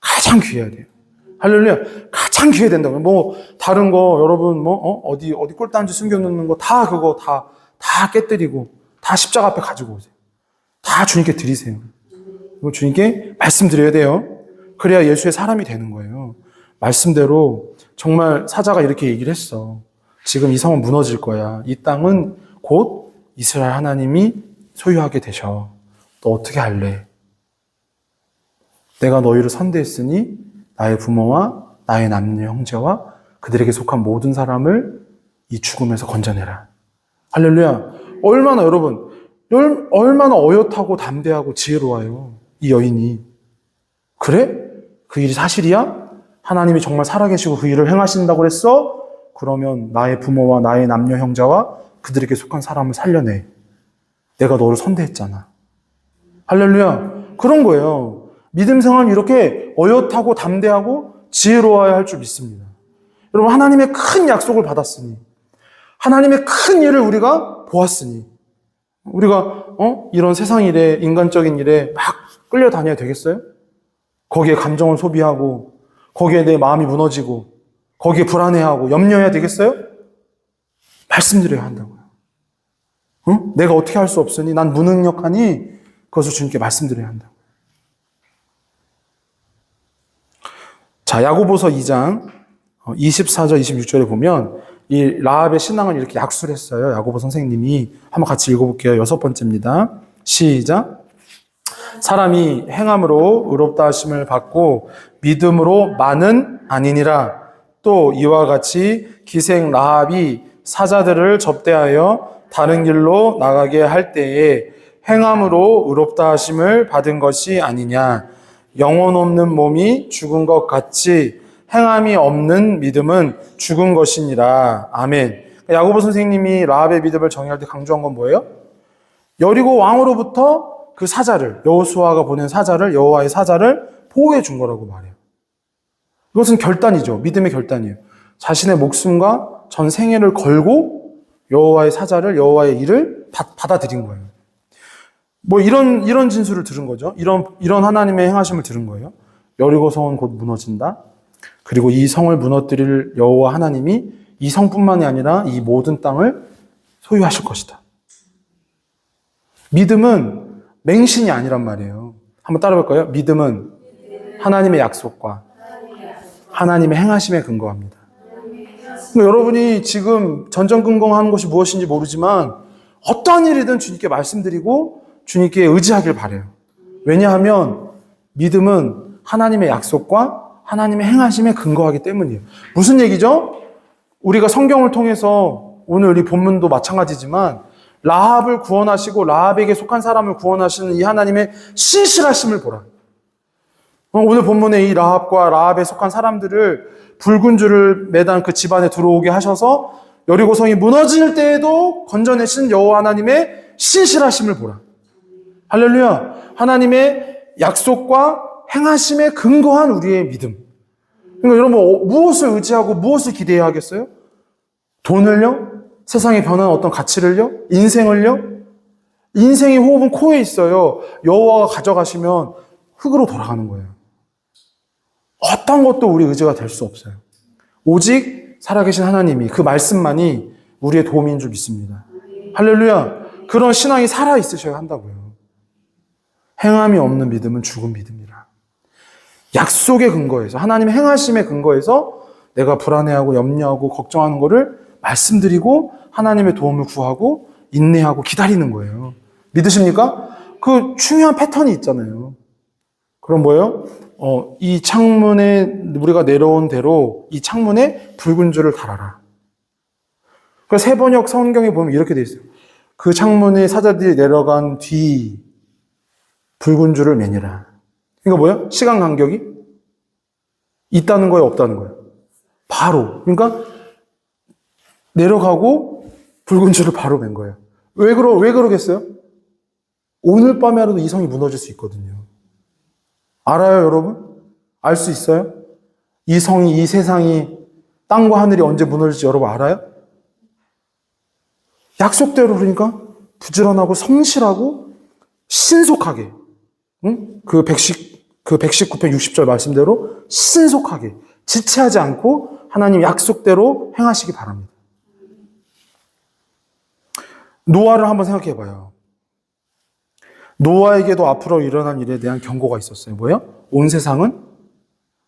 가장 귀해야 돼요. 할렐루야. 가장 귀해야 된다고요. 뭐 다른 거 여러분 어디 꿀단지 숨겨놓는 거 다 그거 다 깨뜨리고 다 십자가 앞에 가지고 오세요. 다 주님께 드리세요. 그리고 주님께 말씀드려야 돼요. 그래야 예수의 사람이 되는 거예요. 말씀대로 정말 사자가 이렇게 얘기를 했어. 지금 이 성은 무너질 거야. 이 땅은 곧 이스라엘 하나님이 소유하게 되셔. 너 어떻게 할래? 내가 너희를 선대했으니 나의 부모와 나의 남녀 형제와 그들에게 속한 모든 사람을 이 죽음에서 건져내라. 할렐루야. 얼마나 어엿하고 담대하고 지혜로워요. 이 여인이. 그래? 그 일이 사실이야? 하나님이 정말 살아계시고 그 일을 행하신다고 그랬어? 그러면 나의 부모와 나의 남녀 형제와 그들에게 속한 사람을 살려내. 내가 너를 선대했잖아. 할렐루야. 그런 거예요. 믿음 생활은 이렇게 어엿하고 담대하고 지혜로워야 할 줄 믿습니다. 여러분 하나님의 큰 약속을 받았으니 하나님의 큰 일을 우리가 보았으니 우리가 이런 세상 일에 인간적인 일에 막 끌려다녀야 되겠어요? 거기에 감정을 소비하고 거기에 내 마음이 무너지고 거기에 불안해하고 염려해야 되겠어요? 말씀드려야 한다고요. 내가 어떻게 할 수 없으니 난 무능력하니 그것을 주님께 말씀드려야 한다고요. 자, 야고보서 2장 24절 26절에 보면 이 라합의 신앙을 이렇게 약수를 했어요. 야고보 선생님이. 한번 같이 읽어볼게요. 6번째입니다. 시작. 사람이 행함으로 의롭다 하심을 받고 믿음으로 많은 아니니라. 또 이와 같이 기생 라합이 사자들을 접대하여 다른 길로 나가게 할 때에 행함으로 의롭다 하심을 받은 것이 아니냐. 영혼 없는 몸이 죽은 것 같이 행함이 없는 믿음은 죽은 것이니라. 아멘. 야고보 선생님이 라합의 믿음을 정의할 때 강조한 건 뭐예요? 여리고 왕으로부터 그 사자를, 여호수아가 보낸 사자를, 여호와의 사자를 보호해 준 거라고 말해요. 이것은 결단이죠. 믿음의 결단이에요. 자신의 목숨과 전 생애를 걸고 여호와의 사자를, 여호와의 일을 받아들인 거예요. 뭐 이런 진술을 들은 거죠. 이런 하나님의 행하심을 들은 거예요. 여리고 성은 곧 무너진다. 그리고 이 성을 무너뜨릴 여호와 하나님이 이 성뿐만이 아니라 이 모든 땅을 소유하실 것이다. 믿음은 맹신이 아니란 말이에요. 한번 따라 볼까요? 믿음은 하나님의 약속과 하나님의 행하심에 근거합니다. 여러분이 지금 전전긍긍하는 것이 무엇인지 모르지만 어떠한 일이든 주님께 말씀드리고 주님께 의지하길 바라요. 왜냐하면 믿음은 하나님의 약속과 하나님의 행하심에 근거하기 때문이에요. 무슨 얘기죠? 우리가 성경을 통해서 오늘 이 본문도 마찬가지지만 라합을 구원하시고 라합에게 속한 사람을 구원하시는 이 하나님의 신실하심을 보라. 오늘 본문에 이 라합과 라합에 속한 사람들을 붉은 줄을 매단 그 집안에 들어오게 하셔서 여리고성이 무너질 때에도 건져내신 여호와 하나님의 신실하심을 보라. 할렐루야. 하나님의 약속과 행하심에 근거한 우리의 믿음. 그러니까 여러분 무엇을 의지하고 무엇을 기대해야 하겠어요? 돈을요? 세상에 변한 어떤 가치를요? 인생을요? 인생의 호흡은 코에 있어요. 여호와가 가져가시면 흙으로 돌아가는 거예요. 어떤 것도 우리 의지가 될 수 없어요. 오직 살아계신 하나님이 그 말씀만이 우리의 도움인 줄 믿습니다. 할렐루야. 그런 신앙이 살아있으셔야 한다고요. 행함이 없는 믿음은 죽은 믿음이라. 약속의 근거에서 하나님의 행하심의 근거에서 내가 불안해하고 염려하고 걱정하는 거를 말씀드리고 하나님의 도움을 구하고 인내하고 기다리는 거예요. 믿으십니까? 그 중요한 패턴이 있잖아요. 그럼 뭐예요? 이 창문에 우리가 내려온 대로 이 창문에 붉은 줄을 달아라. 그 세번역 성경에 보면 이렇게 돼 있어요. 그 창문에 사자들이 내려간 뒤 붉은 줄을 매니라. 그러니까 뭐예요? 시간 간격이 있다는 거예요, 없다는 거예요? 바로. 그러니까 내려가고 붉은 줄을 바로 맨 거예요. 왜 그러겠어요? 오늘 밤에라도 이 성이 무너질 수 있거든요. 알아요, 여러분? 알 수 있어요? 이 성이, 이 세상이, 땅과 하늘이 언제 무너질지 여러분 알아요? 약속대로 그러니까 부지런하고 성실하고 신속하게, 응? 그 119편 60절 말씀대로 신속하게, 지체하지 않고 하나님 약속대로 행하시기 바랍니다. 노아를 한번 생각해 봐요. 노아에게도 앞으로 일어난 일에 대한 경고가 있었어요. 뭐예요? 온 세상은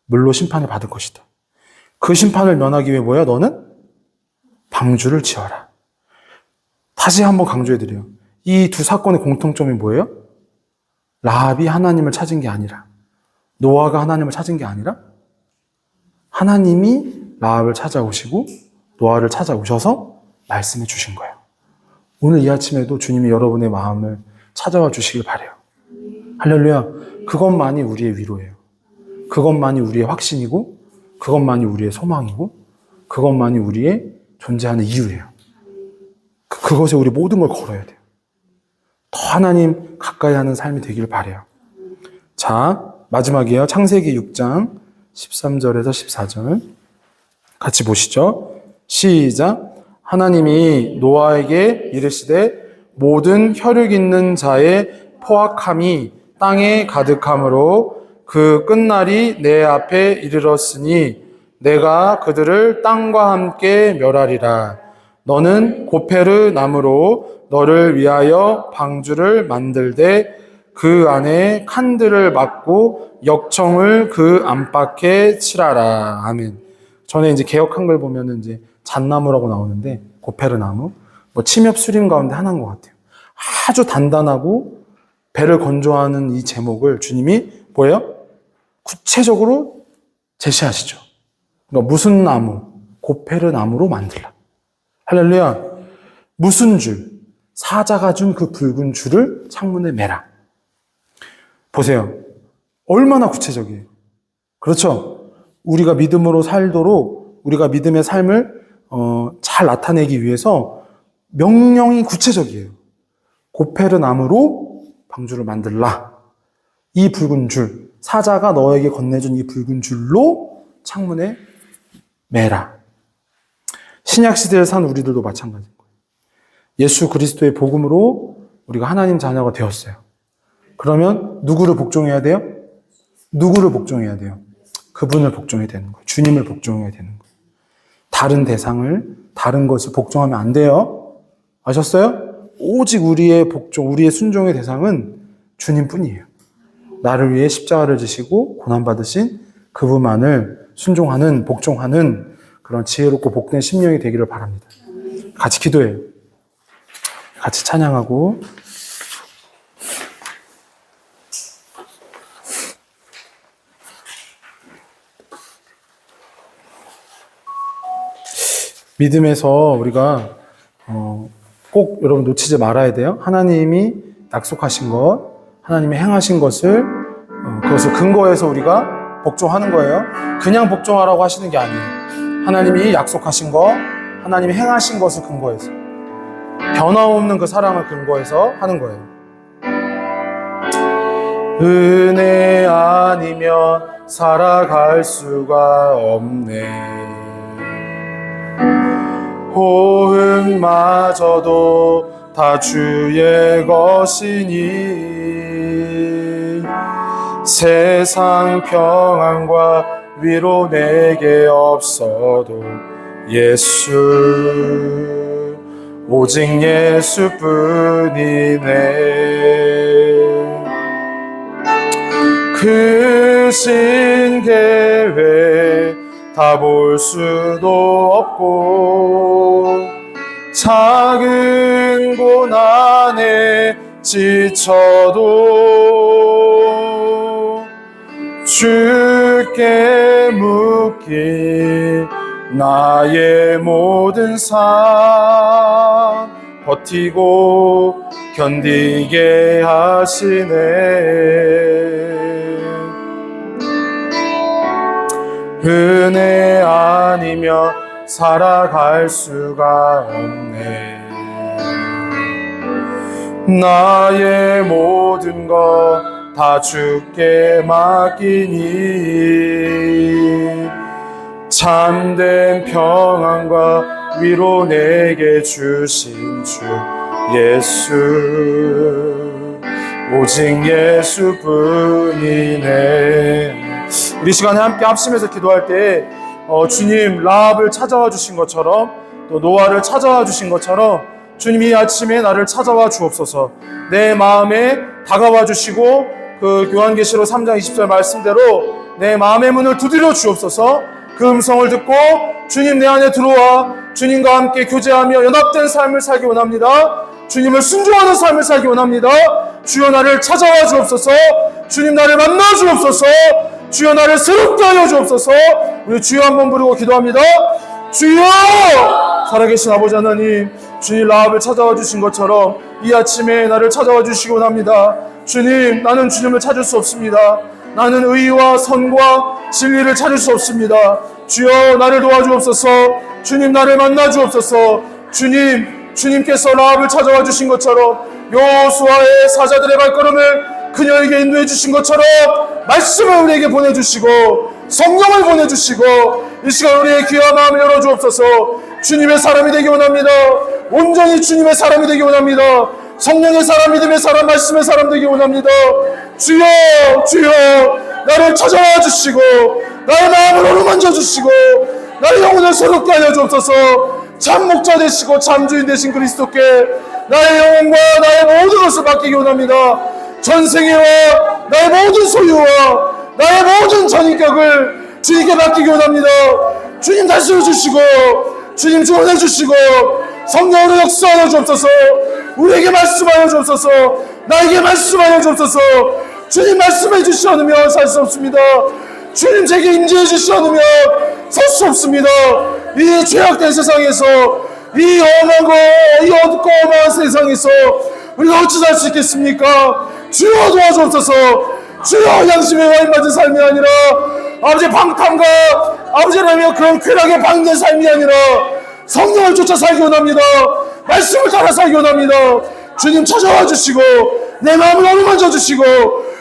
물로 심판을 받을 것이다. 그 심판을 면하기 위해 뭐예요? 너는 방주를 지어라. 다시 한번 강조해드려요. 이 두 사건의 공통점이 뭐예요? 라합이 하나님을 찾은 게 아니라, 노아가 하나님을 찾은 게 아니라 하나님이 라합을 찾아오시고 노아를 찾아오셔서 말씀해 주신 거예요. 오늘 이 아침에도 주님이 여러분의 마음을 찾아와 주시길 바라요. 할렐루야. 그것만이 우리의 위로예요. 그것만이 우리의 확신이고 그것만이 우리의 소망이고 그것만이 우리의 존재하는 이유예요. 그것에 우리 모든 걸 걸어야 돼요. 더 하나님 가까이 하는 삶이 되길 바라요. 자, 마지막이에요. 창세기 6장 13절에서 14절 같이 보시죠. 시작. 하나님이 노아에게 이르시되 모든 혈육 있는 자의 포악함이 땅에 가득함으로 그 끝날이 내 앞에 이르렀으니 내가 그들을 땅과 함께 멸하리라. 너는 고페르 나무로 너를 위하여 방주를 만들되 그 안에 칸들을 막고 역청을 그 안팎에 칠하라. 아멘. 전에 이제 개역 한글 보면은 이제 잣나무라고 나오는데 고페르 나무, 뭐 침엽 수림 가운데 하나인 것 같아요. 아주 단단하고 배를 건조하는 이 제목을 주님이 뭐예요? 구체적으로 제시하시죠. 그러니까 무슨 나무, 고페르 나무로 만들라. 할렐루야. 무슨 줄, 사자가 준 그 붉은 줄을 창문에 매라. 보세요. 얼마나 구체적이에요. 그렇죠? 우리가 믿음으로 살도록 우리가 믿음의 삶을 잘 나타내기 위해서 명령이 구체적이에요. 고페르 나무로 방주를 만들라. 이 붉은 줄, 사자가 너에게 건네준 이 붉은 줄로 창문에 매라. 신약시대에 산 우리들도 마찬가지인 거예요. 예수 그리스도의 복음으로 우리가 하나님 자녀가 되었어요. 그러면 누구를 복종해야 돼요? 누구를 복종해야 돼요? 그분을 복종해야 되는 거예요. 주님을 복종해야 되는 거예요. 다른 대상을, 다른 것을 복종하면 안 돼요. 아셨어요? 오직 우리의 복종, 우리의 순종의 대상은 주님뿐이에요. 나를 위해 십자가를 지시고 고난받으신 그분만을 순종하는, 복종하는 그런 지혜롭고 복된 심령이 되기를 바랍니다. 같이 기도해요. 같이 찬양하고 믿음에서 우리가 꼭 여러분 놓치지 말아야 돼요. 하나님이 약속하신 것, 하나님이 행하신 것을 그것을 근거해서 우리가 복종하는 거예요. 그냥 복종하라고 하시는 게 아니에요. 하나님이 약속하신 것, 하나님이 행하신 것을 근거해서 변함없는 그 사랑을 근거해서 하는 거예요. 은혜 아니면 살아갈 수가 없네. 호흡마저도 다 주의 것이니 세상 평안과 위로 내게 없어도 예수 오직 예수뿐이네. 그 신계획 다 볼 수도 없고 작은 고난에 지쳐도 주께 묻기 나의 모든 삶 버티고 견디게 하시네. 은혜 아니면 살아갈 수가 없네. 나의 모든 것 다 주께 맡기니 참된 평안과 위로 내게 주신 주 예수 오직 예수뿐이네. 우리 시간에 함께 합심해서 기도할 때 주님 라합을 찾아와 주신 것처럼 또 노아를 찾아와 주신 것처럼 주님이 이 아침에 나를 찾아와 주옵소서. 내 마음에 다가와 주시고 그 요한계시록 3장 20절 말씀대로 내 마음의 문을 두드려 주옵소서. 그 음성을 듣고 주님 내 안에 들어와 주님과 함께 교제하며 연합된 삶을 살기 원합니다. 주님을 순종하는 삶을 살기 원합니다. 주여 나를 찾아와 주옵소서. 주님 나를 만나 주옵소서. 주여 나를 새롭게 하여 주옵소서. 우리 주여 한번 부르고 기도합니다. 주여! 살아계신 아버지 하나님, 주님 라합을 찾아와 주신 것처럼 이 아침에 나를 찾아와 주시기 원합니다. 주님, 나는 주님을 찾을 수 없습니다. 나는 의와 선과 진리를 찾을 수 없습니다. 주여 나를 도와주옵소서. 주님 나를 만나 주옵소서. 주님께서 라합을 찾아와 주신 것처럼 여호수아의 사자들의 발걸음을 그녀에게 인도해 주신 것처럼 말씀을 우리에게 보내주시고 성령을 보내주시고 이 시간 우리의 귀와 마음을 열어주옵소서. 주님의 사람이 되기 원합니다. 온전히 주님의 사람이 되기 원합니다. 성령의 사람, 믿음의 사람, 말씀의 사람 되기 원합니다. 주여 나를 찾아와 주시고 나의 마음을 어루만져 주시고 나의 영혼을 새롭게 하여 주옵소서. 참 목자 되시고 참 주인 되신 그리스도께 나의 영혼과 나의 모든 것을 맡기기 원합니다. 전생애와 나의 모든 소유와 나의 모든 전인격을 주님께 맡기기 원합니다. 주님 다스려 주시고 주님 주원해 주시고 성령으로 역사하여 주옵소서. 우리에게 말씀하여 주옵소서. 나에게 말씀하여 주옵소서. 주님 말씀해 주시지 않으면 살 수 없습니다. 주님 제게 임재해 주시지 않으면 설 수 없습니다. 이 죄악된 세상에서 이 험한 거, 이 어둡고 험한 세상에서 우리가 어찌 살 수 있겠습니까? 주여 도와주옵소서. 주여 양심에 와인맞은 삶이 아니라 아버지 방탕과 아버지라며 그런 쾌락에 방는 삶이 아니라 성령을 쫓아 살기 원합니다. 말씀을 따라 살기 원합니다. 주님 찾아와 주시고 내 마음을 어루만져 주시고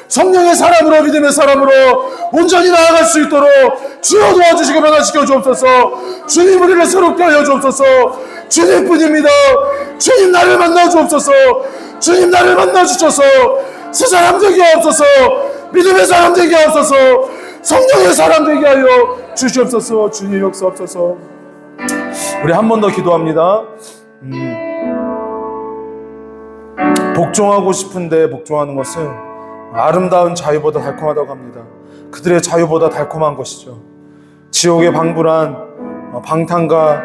성령의 사람으로 믿음의 사람으로 온전히 나아갈 수 있도록 주여 도와주시고 변화시켜 주옵소서. 주님 우리를 새롭게 하여 주옵소서. 주님뿐입니다. 주님 나를 만나 주옵소서. 주님 나를 만나 주셔서 새 사람 되게 하옵소서. 믿음의 사람 되게 하옵소서. 성령의 사람 되게 하여 주시옵소서. 주님 역사옵소서. 우리 한 번 더 기도합니다. 복종하고 싶은데 복종하는 것은 아름다운 자유보다 달콤하다고 합니다. 그들의 자유보다 달콤한 것이죠. 지옥의 방불한 방탕과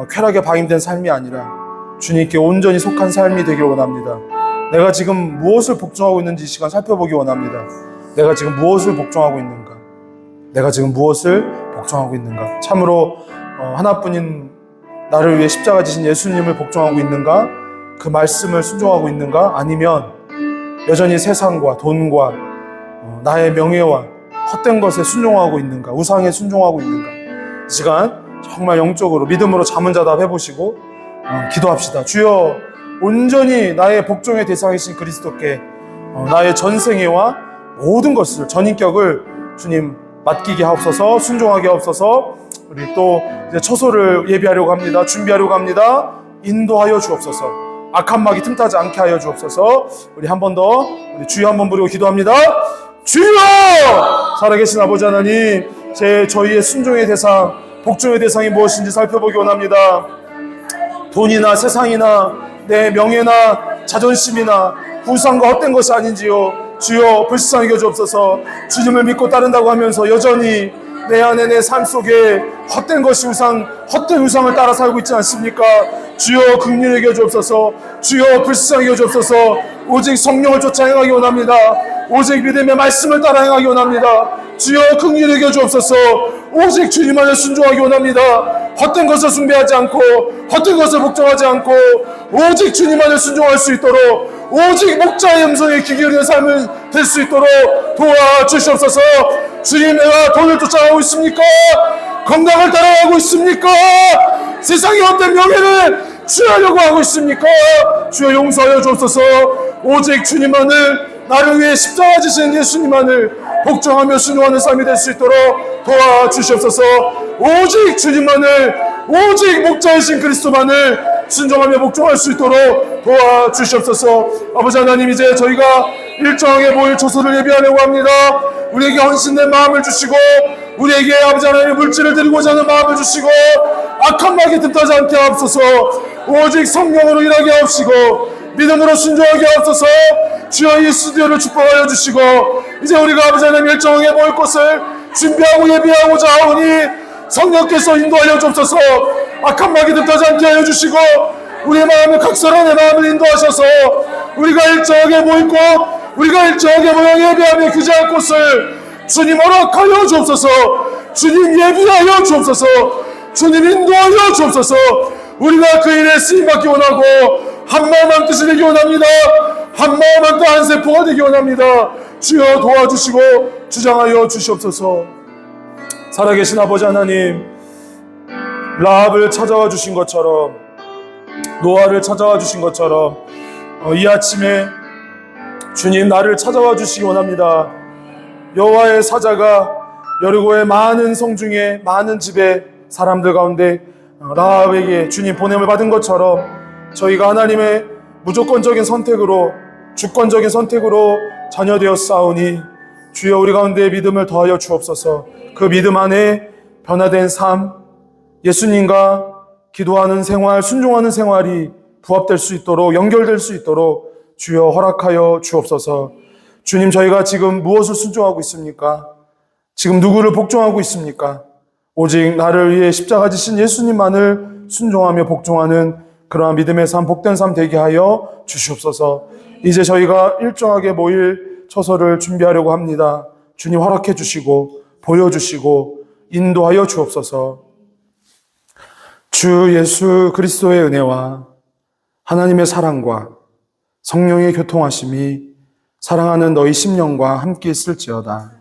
쾌락에 방임된 삶이 아니라 주님께 온전히 속한 삶이 되길 원합니다. 내가 지금 무엇을 복종하고 있는지 이 시간 살펴보기 원합니다. 내가 지금 무엇을 복종하고 있는가? 내가 지금 무엇을 복종하고 있는가? 참으로 하나뿐인 나를 위해 십자가 지신 예수님을 복종하고 있는가? 그 말씀을 순종하고 있는가? 아니면 여전히 세상과 돈과 나의 명예와 헛된 것에 순종하고 있는가? 우상에 순종하고 있는가? 이 시간 정말 영적으로 믿음으로 자문자답 해보시고 기도합시다. 주여, 온전히 나의 복종의 대상이신 그리스도께 나의 전생애와 모든 것을, 전인격을 주님 맡기게 하옵소서. 순종하게 하옵소서. 우리 또 이제 처소를 예비하려고 합니다. 준비하려고 합니다. 인도하여 주옵소서. 악한 마귀 틈타지 않게 하여 주옵소서. 우리 한 번 더 우리 주여 한번 부르고 기도합니다. 주여! 살아계신 아버지 하나님, 저희의 순종의 대상, 복종의 대상이 무엇인지 살펴보기 원합니다. 돈이나 세상이나 내 명예나 자존심이나 우상과 헛된 것이 아닌지요. 주여 불쌍히 여주옵소서. 주님을 믿고 따른다고 하면서 여전히 내 안에 내 삶 속에 헛된 것이 헛된 우상을 따라 살고 있지 않습니까? 주여 긍휼히 여주옵소서. 주여 불쌍히 여주옵소서. 오직 성령을 쫓아 행하기 원합니다. 오직 믿음의 말씀을 따라 행하기 원합니다. 주여 긍휼히 여주옵소서. 오직 주님 안에 순종하기 원합니다. 헛된 것을 숭배하지 않고 헛된 것을 복종하지 않고 오직 주님 안에 순종할 수 있도록, 오직 목자의 음성에 귀 기울이는 삶을 될 수 있도록 도와주시옵소서. 주님, 내가 돈을 쫓아가고 있습니까? 건강을 따라가고 있습니까? 세상의 헛된 명예를 취하려고 하고 있습니까? 주여 용서하여 주옵소서. 오직 주님만을, 나를 위해 십자가 지신 예수님만을 복종하며 순종하는 삶이 될 수 있도록 도와주시옵소서. 오직 주님만을, 오직 목자이신 그리스도만을 순종하며 복종할 수 있도록 도와주시옵소서. 아버지 하나님, 이제 저희가 일정하게 모일 처소를 예비하려고 합니다. 우리에게 헌신된 마음을 주시고, 우리에게 아버지 하나님 물질을 드리고자 하는 마음을 주시고, 악한 마귀 틈타지 않게 하옵소서. 오직 성령으로 일하게 하옵시고 믿음으로 순종하게 하옵소서. 주여, 이 스튜디오를 축복하여 주시고 이제 우리가 아버지 하나님 일정하게 모일 곳을 준비하고 예비하고자 하오니 성령께서 인도하여 주옵소서. 악한 마귀 틈타지 않게 하여 주시고 우리의 마음을, 각설한 내 마음을 인도하셔서 우리가 일정하게 모일 곳, 우리가 일정하게 모여 예비하며 규제할 곳을 주님 허락하여 주옵소서. 주님 예비하여 주옵소서. 주님 인도하여 주옵소서. 우리가 그 일에 쓰임받기 원하고 한 마음 한 뜻이 되기 원합니다. 한 마음 한 뜻 한 세포가 되기 원합니다. 주여 도와주시고 주장하여 주시옵소서. 살아계신 아버지 하나님, 라합을 찾아와 주신 것처럼, 노아를 찾아와 주신 것처럼 이 아침에 주님 나를 찾아와 주시기 원합니다. 여호와의 사자가 여리고의 많은 성 중에 많은 집에 사람들 가운데 라합에게 주님 보냄을 받은 것처럼 저희가 하나님의 무조건적인 선택으로, 주권적인 선택으로 자녀되었사오니 주여 우리 가운데 믿음을 더하여 주옵소서. 그 믿음 안에 변화된 삶, 예수님과 기도하는 생활, 순종하는 생활이 부합될 수 있도록, 연결될 수 있도록 주여 허락하여 주옵소서. 주님, 저희가 지금 무엇을 순종하고 있습니까? 지금 누구를 복종하고 있습니까? 오직 나를 위해 십자가 지신 예수님만을 순종하며 복종하는 그러한 믿음의 삶, 복된 삶 되게 하여 주시옵소서. 이제 저희가 일정하게 모일 처소를 준비하려고 합니다. 주님 허락해 주시고 보여주시고 인도하여 주옵소서. 주 예수 그리스도의 은혜와 하나님의 사랑과 성령의 교통하심이 사랑하는 너희 심령과 함께 있을지어다.